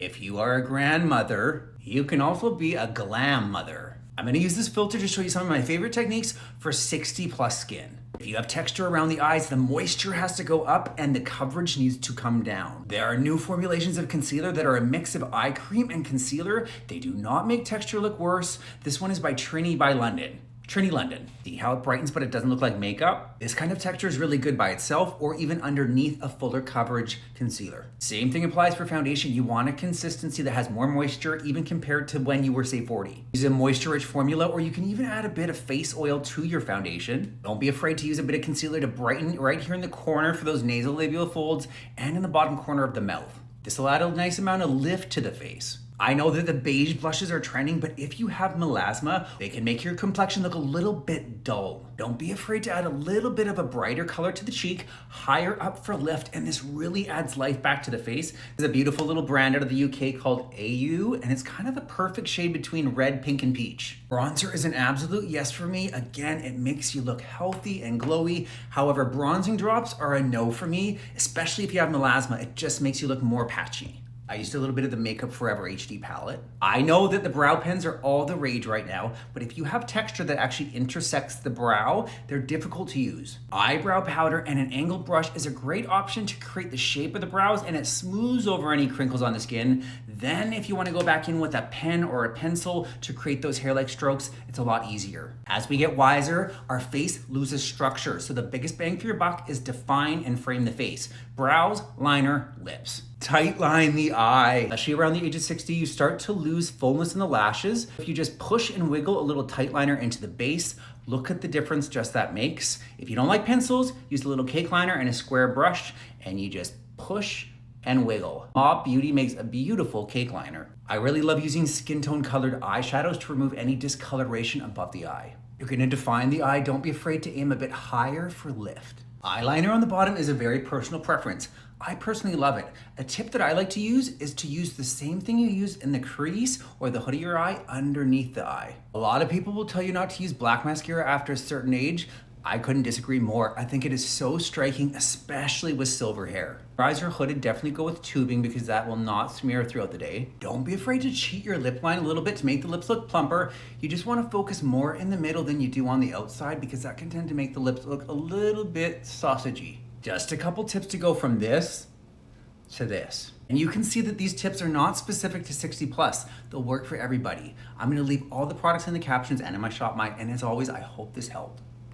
If you are a grandmother, you can also be a glam mother. I'm gonna use this filter to show you some of my favorite techniques for 60 plus skin. If you have texture around the eyes, the moisture has to go up and the coverage needs to come down. There are new formulations of concealer that are a mix of eye cream and concealer. They do not make texture look worse. This one is by Trini London. See how it brightens but it doesn't look like makeup? This kind of texture is really good by itself or even underneath a fuller coverage concealer. Same thing applies for foundation. You want a consistency that has more moisture even compared to when you were say 40. Use a moisture rich formula or you can even add a bit of face oil to your foundation. Don't be afraid to use a bit of concealer to brighten right here in the corner for those nasolabial folds and in the bottom corner of the mouth. This will add a nice amount of lift to the face. I know that the beige blushes are trending, but if you have melasma, they can make your complexion look a little bit dull. Don't be afraid to add a little bit of a brighter color to the cheek, higher up for lift, and this really adds life back to the face. There's a beautiful little brand out of the UK called AU, and it's kind of the perfect shade between red, pink, and peach. Bronzer is an absolute yes for me. Again, it makes you look healthy and glowy. However, bronzing drops are a no for me, especially if you have melasma. It just makes you look more patchy. I used a little bit of the Makeup Forever HD palette. I know that the brow pens are all the rage right now, but if you have texture that actually intersects the brow, they're difficult to use. Eyebrow powder and an angled brush is a great option to create the shape of the brows and it smooths over any crinkles on the skin. Then if you want to go back in with a pen or a pencil to create those hair-like strokes, it's a lot easier. As we get wiser, our face loses structure, so the biggest bang for your buck is define and frame the face. Brows, liner, lips. Tight line the eye. Especially around the age of 60, you start to lose fullness in the lashes. If you just push and wiggle a little tight liner into the base, look at the difference just that makes. If you don't like pencils, use a little cake liner and a square brush, and you just push and wiggle. Mop Beauty makes a beautiful cake liner. I really love using skin tone colored eyeshadows to remove any discoloration above the eye. You're gonna define the eye, don't be afraid to aim a bit higher for lift. Eyeliner on the bottom is a very personal preference. I personally love it. A tip that I like to use is to use the same thing you use in the crease or the hood of your eye underneath the eye. A lot of people will tell you not to use black mascara after a certain age. I couldn't disagree more. I think it is so striking, especially with silver hair. If your eyes are hooded, definitely go with tubing because that will not smear throughout the day. Don't be afraid to cheat your lip line a little bit to make the lips look plumper. You just want to focus more in the middle than you do on the outside because that can tend to make the lips look a little bit sausagey. Just a couple tips to go from this to this. And you can see that these tips are not specific to 60 plus. They'll work for everybody. I'm gonna leave all the products in the captions and in my shop mine. And as always, I hope this helped.